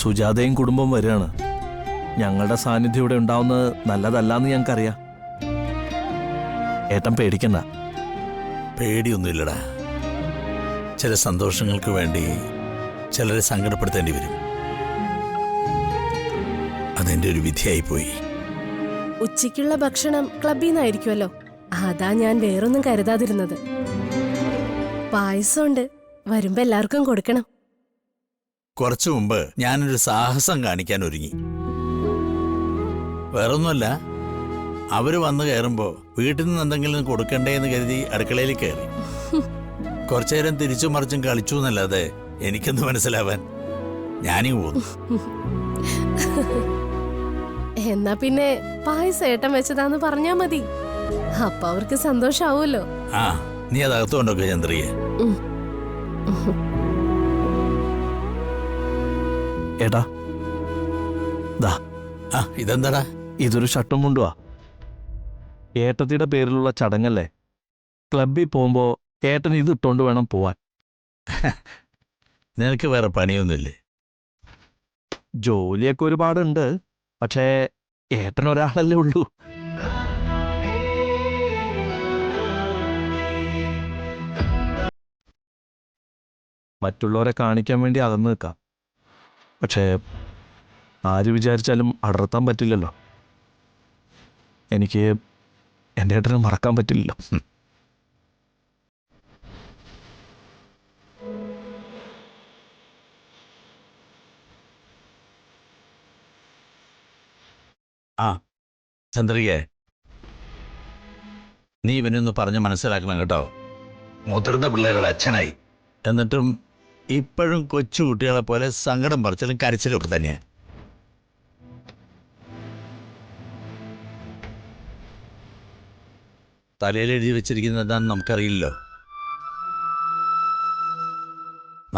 സുജാതയും കുടുംബം വരികയാണ്. ഞങ്ങളുടെ സാന്നിധ്യം ഇവിടെ ഉണ്ടാവുന്നത് നല്ലതല്ലാന്ന് ഞങ്ങൾക്കറിയാം. ഏട്ടൻ പേടിക്കണ്ട. പേടിയൊന്നുമില്ലടാ. ചില സന്തോഷങ്ങൾക്ക് വേണ്ടി ചിലരെ സങ്കടപ്പെടുത്തേണ്ടി വരും. അതെന്റെ ഒരു വിധിയായിപ്പോയി. ഉച്ചയ്ക്കുള്ള ഭക്ഷണം ക്ലബിൽ നിന്നായിരിക്കുമല്ലോ. അതാ ഞാൻ വേറൊന്നും കരുതാതിരുന്നത്. പായസമുണ്ട്, വരുമ്പോ എല്ലാവർക്കും കൊടുക്കണം. കുറച്ചു മുമ്പ് ഞാനൊരു സാഹസം കാണിക്കാൻ ഒരുങ്ങി. വേറൊന്നുമല്ല, അവര് വന്നു കയറുമ്പോ വീട്ടിൽ നിന്ന് എന്തെങ്കിലും കൊടുക്കണ്ടേ എന്ന് കരുതി അടുക്കളയിൽ കയറി. കുറച്ചു നേരം തിരിച്ചും മറിച്ചും കളിച്ചു എന്നല്ലാതെ എനിക്കൊന്ന് മനസ്സിലാവാൻ ഞാനീ പോന്നു. എന്നാ പിന്നെ പായസം ഏട്ടൻ വെച്ചതാന്ന് പറഞ്ഞാ മതി. അപ്പൊ അവർക്ക് സന്തോഷാവൂല്ലോ. ആ, നീ അതകത്ത് കൊണ്ടൊക്കെ ചന്ദ്രിയെ. ഏട്ടാ, ദാ ഇതെന്താടാ? ഇതൊരു ഷർട്ടും മുണ്ടുവാ. ഏട്ടത്തിയുടെ പേരിലുള്ള ചടങ്ങല്ലേ. ക്ലബിൽ പോകുമ്പോ ഏട്ടൻ ഇത് ഇട്ടോണ്ട് വേണം പോവാൻ. നിനക്ക് വേറെ പണിയൊന്നുമില്ലേ? ജോലിയൊക്കെ ഒരുപാടുണ്ട്, പക്ഷേ ഏട്ടൻ ഒരാളല്ലേ ഉള്ളൂ. മറ്റുള്ളവരെ കാണിക്കാൻ വേണ്ടി അകന്നു നിൽക്കാം, പക്ഷേ ആര് വിചാരിച്ചാലും അടർത്താൻ പറ്റില്ലല്ലോ. എനിക്ക് എൻ്റെ ഏട്ടനെ മറക്കാൻ പറ്റില്ലല്ലോ. ആ ചന്ദ്രികെ, നീ ഇവനൊന്ന് പറഞ്ഞ് മനസ്സിലാക്കണം കേട്ടോ. മുതിർന്ന പിള്ളേരുടെ അച്ഛനായി, എന്നിട്ടും ഇപ്പോഴും കൊച്ചു കുട്ടികളെ പോലെ സങ്കടം പറിച്ചാലും കരച്ചിലും ഒക്കെ തന്നെയാ. തലയിൽ എഴുതി വെച്ചിരിക്കുന്നത് എന്താണെന്ന് നമുക്കറിയില്ലല്ലോ.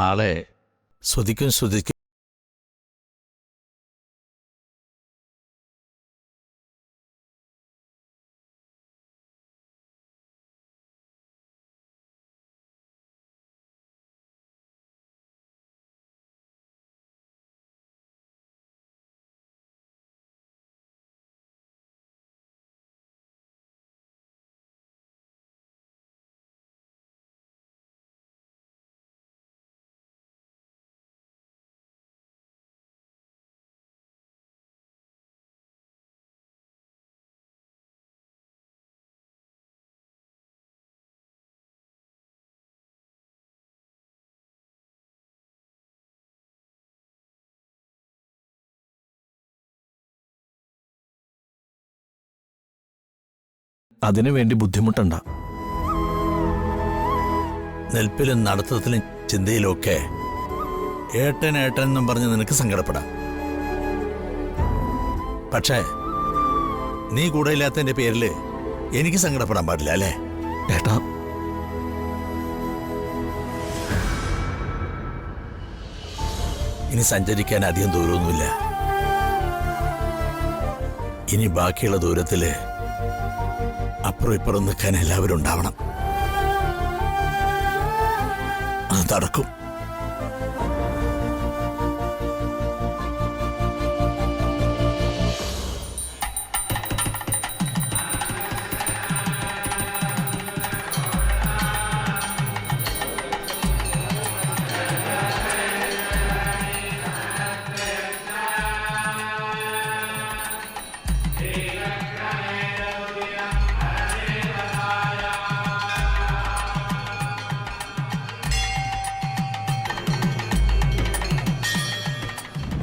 നാളെ ശ്രുതിക്കും അതിനു വേണ്ടി ബുദ്ധിമുട്ടണ്ട. നെൽപ്പിലും നടത്തത്തിലും ചിന്തയിലുമൊക്കെ ഏട്ടൻ എന്നും പറഞ്ഞ് നിനക്ക് സങ്കടപ്പെടാം. പക്ഷേ നീ കൂടെ ഇല്ലാത്തതിന്റെ പേരിൽ എനിക്ക് സങ്കടപ്പെടാൻ പാടില്ല അല്ലേ? ഏട്ടാ, ഇനി സഞ്ചരിക്കാൻ അധികം ദൂരമൊന്നുമില്ല. ഇനി ബാക്കിയുള്ള ദൂരത്തില് അപ്പുറം ഇപ്പുറം നിൽക്കാൻ എല്ലാവരും ഉണ്ടാവണം. അത് നടക്കും.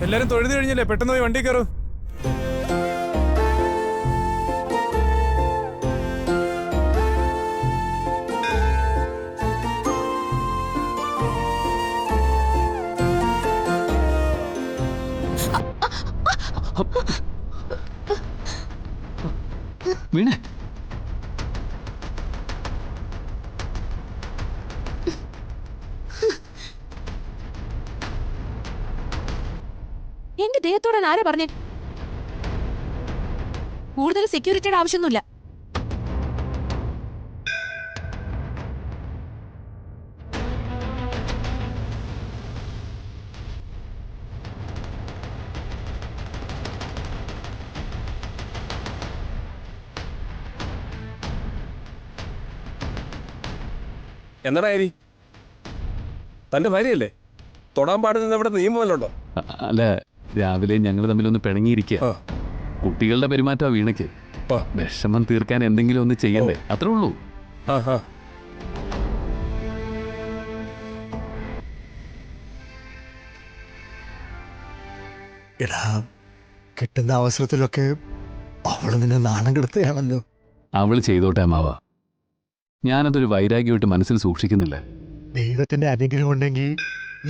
എല്ലാരും തൊഴുതു കഴിഞ്ഞില്ലേ? പെട്ടെന്ന് പോയി വണ്ടി കയറൂ. വീണേ, എന്റെ ദേഹത്തോടെ ആരാ പറഞ്ഞേ? കൂടുതൽ സെക്യൂരിറ്റിയുടെ ആവശ്യമൊന്നുമില്ല. എന്നടാ ഹരി, തന്റെ ഭാര്യയല്ലേ? തൊടാൻ പാടുന്ന ഇവിടെ നിയമമല്ലുണ്ടോ? അല്ല, രാവിലെ ഞങ്ങൾ തമ്മിലൊന്ന് പിണങ്ങിയിരിക്കുക. ആ. കുട്ടികളുടെ പെരുമാറ്റം വീണയ്ക്ക് ആ. വിഷമം തീർക്കാൻ എന്തെങ്കിലും ഒന്ന് ചെയ്യണ്ടേ, അത്രേ ഉള്ളൂ. ആ ആ എടാ, കിട്ടുന്ന അവസരത്തിലൊക്കെ അവള് നിന്നെ നാണം കെടുത്തുകയാണല്ലോ. അവൾ ചെയ്തോട്ടെ അമ്മാവ, ഞാനതൊരു വൈരാഗ്യമായിട്ട് മനസ്സിൽ സൂക്ഷിക്കുന്നില്ല. ദൈവത്തിന്റെ അനുഗ്രഹം ഉണ്ടെങ്കിൽ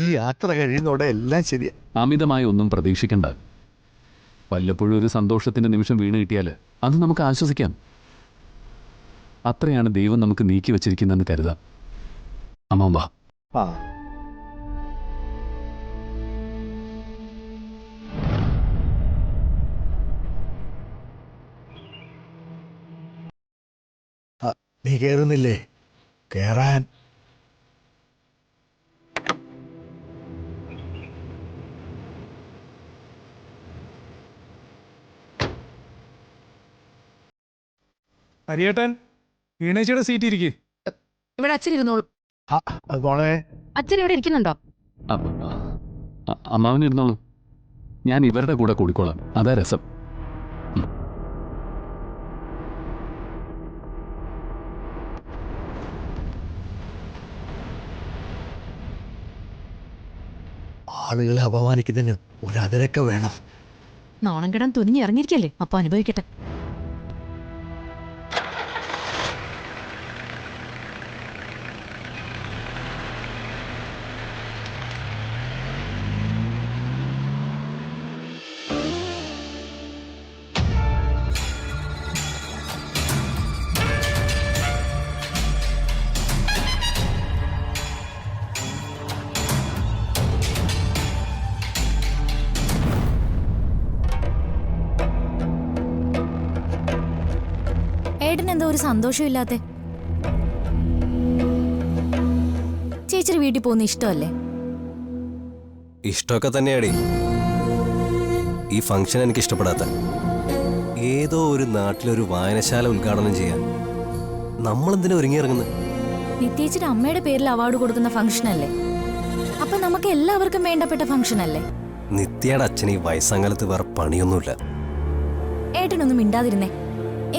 ഈ യാത്ര കഴിയുന്നതോടെ എല്ലാം ശരിയാ. അമിതമായി ഒന്നും പ്രതീക്ഷിക്കണ്ട. വല്ലപ്പോഴും ഒരു സന്തോഷത്തിന്റെ നിമിഷം വീണ് കിട്ടിയാൽ അത് നമുക്ക് ആശ്വസിക്കാം. അത്രയാണ് ദൈവം നമുക്ക് നീക്കി വച്ചിരിക്കുന്നതെന്ന് കരുതാം. അമ്മാവ, ആ നീ കേറുന്നില്ലേ? കേറാൻ. ഹരിയേട്ടൻ, വീണേച്ചിയുടെ സീറ്റ് ഇരിക്കേ. ഇവിടെ അച്ഛൻ ഇരുന്നോളൂ. അത് മോളെ, അച്ഛൻ ഇവിടെ ഇരിക്കുന്നുണ്ടോ? അമ്മാവനിരുന്നോളൂ, ഞാൻ ഇവരുടെ കൂടെ കൂടിക്കോളാം. അതാ രസം. ആളുകളെ അപമാനിക്കുന്നതിന് ഒരതിരൊക്കെ വേണം. നാണം കിടാൻ തുനിഞ്ഞ് ഇറങ്ങിയിരിക്കല്ലേ, അപ്പൊ അനുഭവിക്കട്ടെ. ഏട്ടനെന്തോ ഒരു സന്തോഷമില്ലാത്തെ? ചേച്ചിയുടെ വീട്ടിൽ പോകുന്ന ഇഷ്ടമല്ലേ? ഇഷ്ടമൊക്കെ തന്നെയാടി. ഈ ഫംഗ്ഷൻ എനിക്ക് ഇഷ്ടപ്പെടാത്ത. ഏതോ ഒരു നാട്ടിലൊരു വായനശാല ഉദ്ഘാടനം ചെയ്യാൻ നമ്മളെന്തിനാ ഒരുങ്ങിയിറങ്ങുന്നത്? നിത്യേച്ചിയുടെ അമ്മയുടെ പേരിൽ അവാർഡ് കൊടുക്കുന്ന ഫംഗ്ഷൻ അല്ലേ? അപ്പൊ നമുക്ക് എല്ലാവർക്കും വേണ്ടപ്പെട്ട ഫംഗ്ഷൻ അല്ലേ? നിത്യയുടെ അച്ഛന് ഈ വയസ്സാങ്കാലത്ത് വേറെ പണിയൊന്നുമില്ല. ഏട്ടനൊന്നും മിണ്ടാതിരുന്നേ.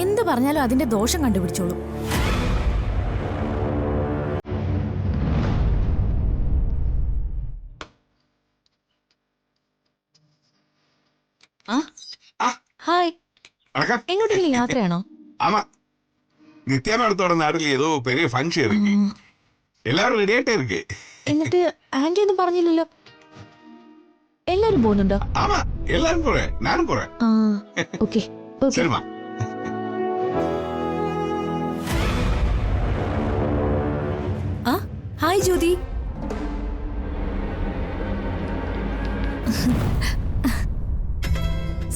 എന്ത് പറഞ്ഞാലും അതിന്റെ ദോഷം കണ്ടുപിടിച്ചോളൂ. ഹായ്, എങ്ങോട്ടെങ്കിലും യാത്രയാണോ? ஆமா, நித்யா மேடத்தோட நாடுல ஏதோ பெரிய ஃபங்க்ஷன் இருக்கு. எல்லாரும் ரெடி ஆயிட்டே இருக்கு. എന്നിട്ട് ആന്റി ഒന്നും പറഞ്ഞില്ലല്ലോ. എല്ലാരും പോകുന്നുണ്ടോ? ஆமா, எல்லாரும் போறேன், நானும் போறேன். ഓക്കെ. சரிம்மா. ഹായ് ജ്യോതി.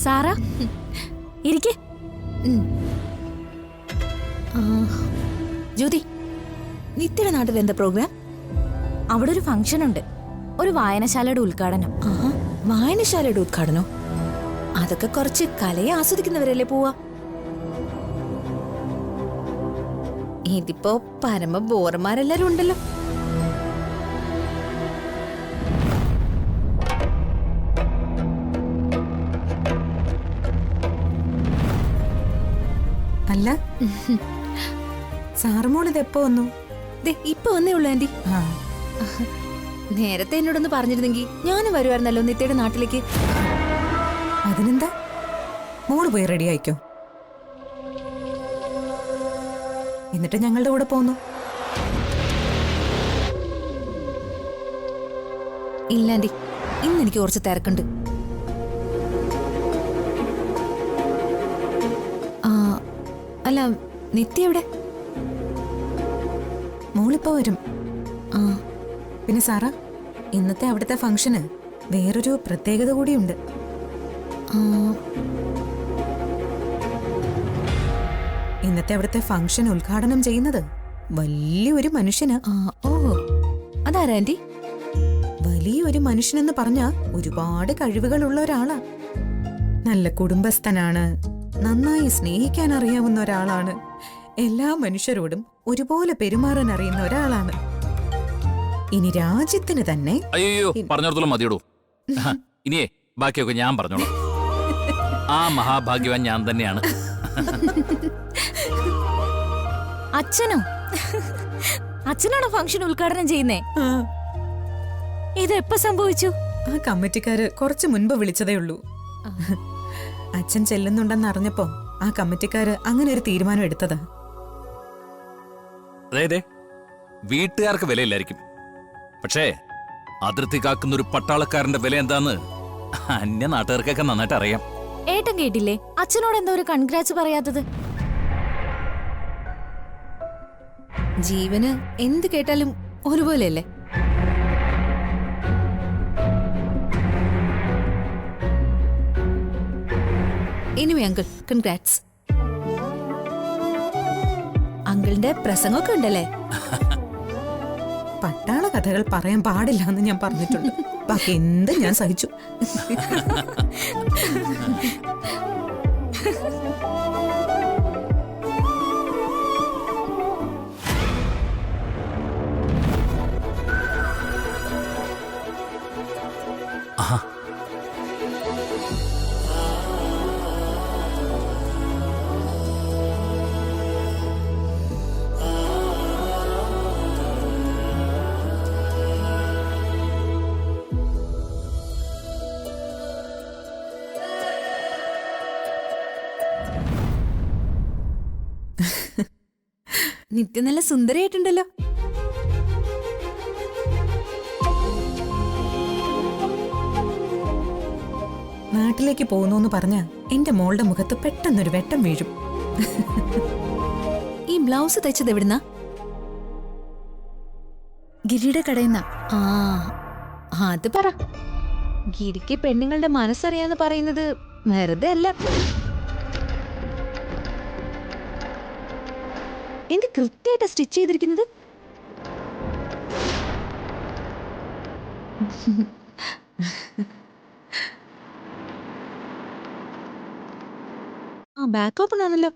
സാറ, ഇരിക്കെ. ജ്യോതി, നിത്യയുടെ നാട്ടിൽ എന്താ പ്രോഗ്രാം? അവിടെ ഒരു ഫംഗ്ഷൻ ഉണ്ട്, ഒരു വായനശാലയുടെ ഉദ്ഘാടനം. വായനശാലയുടെ ഉദ്ഘാടനോ? അതൊക്കെ കുറച്ച് കലയെ ആസ്വദിക്കുന്നവരല്ലേ പോവാ. ഇതിപ്പോ പരമ ബോർമാരെല്ലാരും ഉണ്ടല്ലോ. അല്ല, സാറുമോൾ ഇത് എപ്പോ വന്നു? ഇപ്പൊ വന്നേ ഉള്ളൂ ആന്റി. നേരത്തെ എന്നോടൊന്ന് പറഞ്ഞിരുന്നെങ്കിൽ ഞാനും വരുമായിരുന്നല്ലോ നിത്യയുടെ നാട്ടിലേക്ക്. അതിനെന്താ, മോള് പോയി റെഡി ആയിക്കോ. എന്നിട്ട് ഞങ്ങളുടെ കൂടെ പോന്നു. ഇല്ല ആന്റി, ഇന്ന് എനിക്ക് കുറച്ച് തിരക്കുണ്ട്. അല്ല, നിത്യ എവിടെ? മോളിപ്പോ വരും. പിന്നെ സാറാ, ഇന്നത്തെ അവിടുത്തെ ഫംഗ്ഷന് വേറൊരു പ്രത്യേകത കൂടിയുണ്ട്. ഇന്നത്തെ അവിടുത്തെ ഫംഗ്ഷൻ ഉദ്ഘാടനം ചെയ്യുന്നത് വലിയൊരു മനുഷ്യന്. ഓ, അതാരാ ആന്റി? വലിയൊരു മനുഷ്യനെന്ന് പറഞ്ഞാ ഒരുപാട് കഴിവുകളുള്ള ഒരാളാ. നല്ല കുടുംബസ്ഥനാണ്, നന്നായി സ്നേഹിക്കാൻ അറിയാവുന്ന ഒരാളാണ്, എല്ലാ മനുഷ്യരോടും ഒരുപോലെ പെരുമാറാൻ അറിയുന്ന ഒരാളാണ്. ഇനി രാജ്യത്തിന് തന്നെ അയ്യോ പറഞ്ഞോടത്തോളം മതിയോടൂ. ഇനിയേ ബാക്കിയൊക്കെ ഞാൻ പറഞ്ഞോളാം. ആ മഹാഭാഗ്യവാൻ ഞാൻ തന്നെയാണ്. അച്ഛനോ? അച്ഛനാണോ ഫംഗ്ഷൻ ഉദ്ഘാടനം ചെയ്യുന്നേ? ഇതെപ്പോ സംഭവിച്ചു? ആ കമ്മിറ്റിക്കാര് കുറച്ചു മുൻപ് വിളിച്ചതേ ഉള്ളൂ. അച്ഛൻ ചെല്ലുന്നുണ്ടെന്ന് അറിഞ്ഞപ്പോ ആ കമ്മിറ്റിക്കാര് അങ്ങനെ ഒരു തീരുമാനം എടുത്തതാ. അതായത് വീട്ടുകാർക്ക് വിലയില്ലായിരിക്കും, പക്ഷേ അതിർത്തി കാക്കുന്ന ഒരു പട്ടാളക്കാരന്റെ വില എന്താന്ന് അന്യ നാട്ടുകാർക്കൊക്കെ നന്നായിട്ട് അറിയാം. ഏട്ടൻ കേട്ടില്ലേ അച്ഛനോട് എന്താ ഒരു കൺഗ്രാറ്റ്സ് പറയാത്തത്? ജീവന് എന്ത് കേട്ടാലും ഒരുപോലെയല്ലേ? Anyway uncle, congrats. അങ്കിളിന്റെ പ്രസംഗമൊക്കെ ഉണ്ടല്ലേ? പട്ടാള കഥകൾ പറയാൻ പാടില്ല എന്ന് ഞാൻ പറഞ്ഞിട്ടുണ്ട്. ബാക്കി എന്ത് ഞാൻ സഹിച്ചു. നിത്യ നല്ല സുന്ദരിയായിട്ടുണ്ടല്ലോ. നാട്ടിലേക്ക് പോകുന്നു പറഞ്ഞ എന്റെ മോളുടെ മുഖത്ത് പെട്ടെന്നൊരു വെട്ടം വീഴും. ഈ ബ്ലൗസ് തയ്ച്ചത് എവിടുന്നാ? ഗിരിയുടെ കടയിന്നാ? ആ അത് പറ. ഗിരിക്ക് പെണ്ണുങ്ങളുടെ മനസ്സറിയാന്ന് പറയുന്നത് വെറുതെ അല്ല. എന്ത് കൃത്യമായിട്ട് സ്റ്റിച്ച് ചെയ്തിരിക്കുന്നത്. ആ ബാക്ക് ഓപ്പൺ ആണല്ലോ.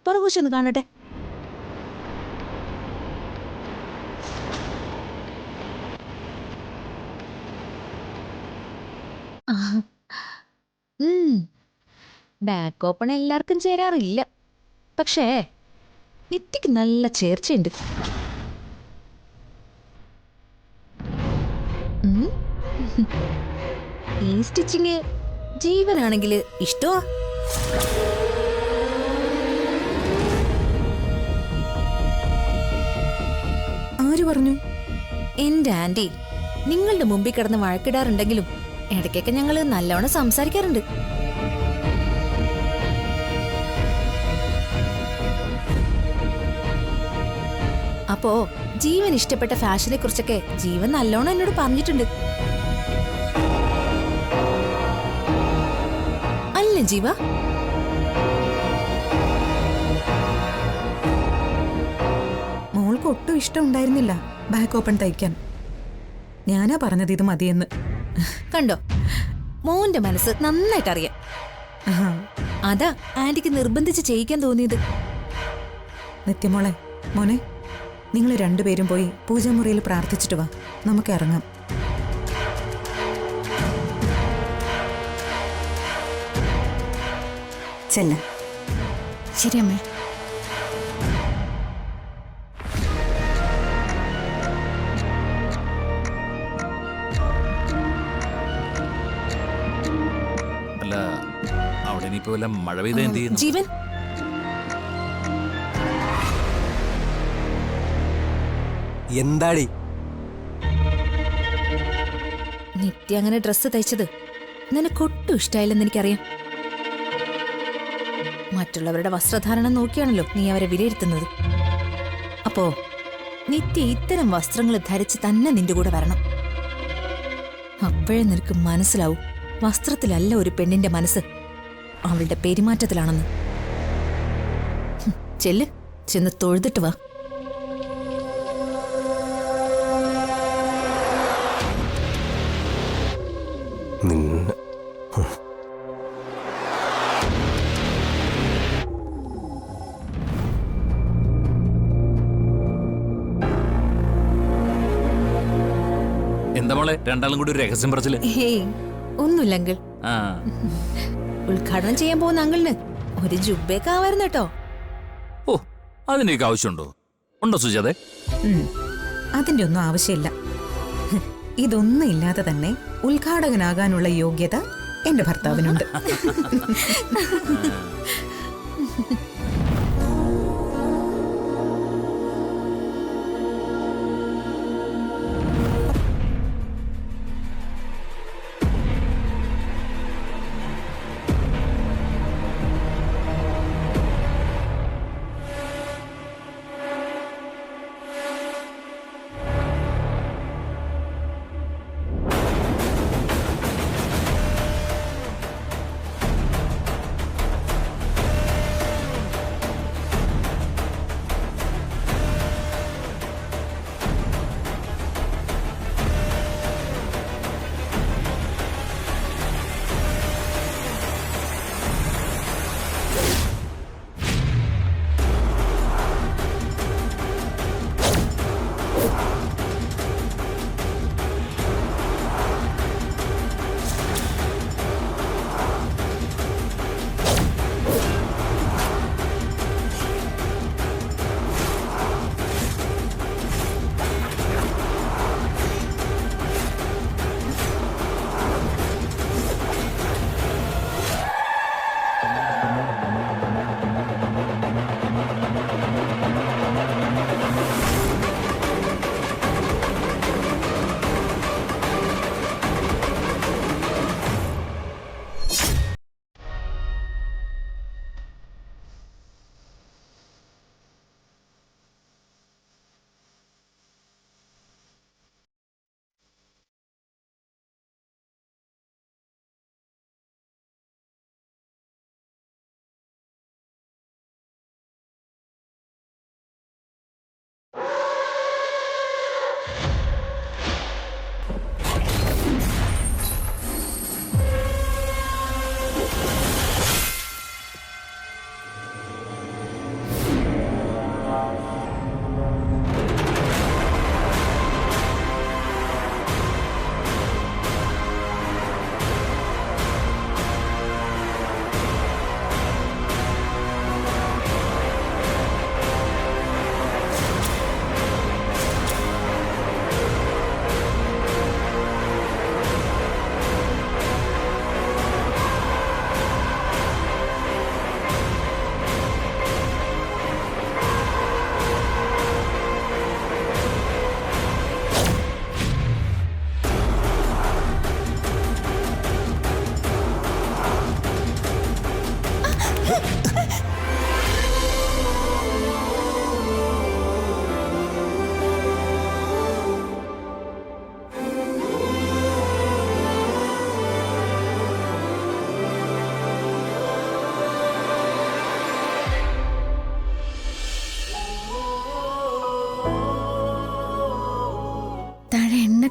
പുറകുവശം കാണട്ടെ. ബാക്ക് ഓപ്പൺ എല്ലാവർക്കും ചേരാറില്ല, പക്ഷേ നിത്യക്ക് നല്ല ചേർച്ചയുണ്ട്. ഈ സ്റ്റിച്ചിങ് ജീവനാണെങ്കിൽ ഇഷ്ടമാ. ആര് പറഞ്ഞു? എന്റെ ആന്റി നിങ്ങളുടെ മുമ്പിൽ കിടന്ന് വഴക്കിടാറുണ്ടെങ്കിലും ഇടയ്ക്കൊക്കെ ഞങ്ങള് നല്ലോണം സംസാരിക്കാറുണ്ട്. അപ്പോ ജീവൻ ഇഷ്ടപ്പെട്ട ഫാഷനെ കുറിച്ചൊക്കെ ജീവൻ നല്ലോണം എന്നോട് പറഞ്ഞിട്ടുണ്ട്. അല്ല ജീവ? മോൾക്ക് ഒട്ടും ഇഷ്ടം ഉണ്ടായിരുന്നില്ല ബാക്ക് ഓപ്പൺ തയ്ക്കാൻ. ഞാനാ പറഞ്ഞത് ഇത് മതിയെന്ന്. കണ്ടോ, മോന്റെ മനസ്സ് നന്നായിട്ട് അറിയാം. അതാ ആന്റിക്ക് നിർബന്ധിച്ച് ചെയ്യിക്കാൻ തോന്നിയത്. നിത്യമോളെ, മോനെ, നിങ്ങൾ രണ്ടുപേരും പോയി പൂജാമുറിയിൽ പ്രാർത്ഥിച്ചിട്ട് വാ, നമുക്ക് ഇറങ്ങാം. ചെല്ല. ശരി അമ്മേ. അല്ല, അവിടെ ഇനിയിപ്പോ വല്ല മഴ പെയ്ത എന്ത് ചെയ്യുന്നു? ജീവൻ, എന്താടി നിത്യ അങ്ങനെ ഡ്രസ്സ് തയ്ച്ചത് നിനക്കൊട്ടും ഇഷ്ടായില്ലെന്ന് എനിക്കറിയാം. മറ്റുള്ളവരുടെ വസ്ത്രധാരണം നോക്കിയാണല്ലോ നീ അവരെ വിലയിരുത്തുന്നത്. അപ്പോ നിത്യ ഇത്തരം വസ്ത്രങ്ങൾ ധരിച്ച് തന്നെ നിന്റെ കൂടെ വരണം. അപ്പോഴേ നിനക്ക് മനസ്സിലാവും വസ്ത്രത്തിലല്ല ഒരു പെണ്ണിന്റെ മനസ്സ്, അവളുടെ പെരുമാറ്റത്തിലാണെന്ന്. ചെല്ല്, ചെന്ന് തൊഴുതിട്ട് വാ. നിന്നെ മോളെ രണ്ടാളും കൂടി ഒരു രഹസ്യം പറച്ചില്? ഹേയ് ഒന്നുമില്ല അങ്കിൾ. ആ ഉദ്ഘാടനം ചെയ്യാൻ പോകുന്ന അങ്കിളിന് ഒരു ജുബയൊക്കെ ആവായിരുന്നു കേട്ടോ. ഓ, അതിന്റെയൊക്കെ ആവശ്യമുണ്ടോ? ഉണ്ടോ സുജാതെ? അതിന്റെ ഒന്നും ആവശ്യമില്ല. ഇതൊന്നും ഇല്ലാതെ തന്നെ ഉദ്ഘാടകനാകാനുള്ള യോഗ്യത എന്റെ ഭർത്താവിനുണ്ട്.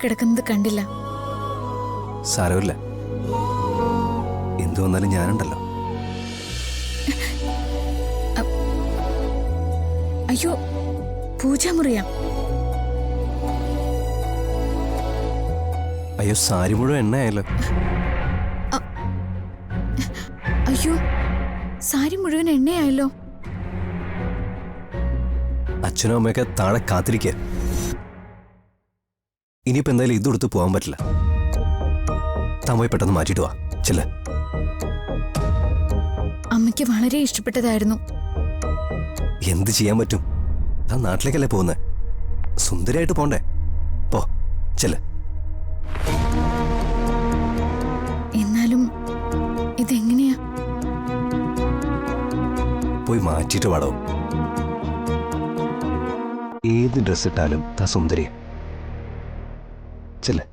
കിടക്കുന്നത് കണ്ടില്ല. സാരമില്ല, എന്തു വന്നാലും ഞാനുണ്ടല്ലോ. അയ്യോ, പൂജാമുറിയാ. അയ്യോ, സാരി മുഴുവൻ എണ്ണയായല്ലോ. അയ്യോ, സാരി മുഴുവൻ എണ്ണയായല്ലോ. അച്ഛനും അമ്മയൊക്കെ താഴെ കാത്തിരിക്കുക. ഇനിയിപ്പോ എന്തായാലും ഇതെടുത്ത് പോകാൻ പറ്റില്ല. താമോയി പെട്ടെന്ന് മാറ്റിയിട്ട് വാ. ചെല്ല. അമ്മയ്ക്ക് വളരെ ഇഷ്ടപ്പെട്ടതായിരുന്നു. എന്ത് ചെയ്യാൻ പറ്റും? താൻ നാട്ടിലേക്കല്ലേ പോകുന്നത്? സുന്ദരിയായിട്ട് പോണ്ടേ? പോ, ചെല്ല. എന്നാലും ഇതെങ്ങനെയാ? പോയി മാറ്റിയിട്ട് വാടോ. ഏത് ഡ്രസ് ഇട്ടാലും താ സുന്ദരിയാ. ചെല്ലേ.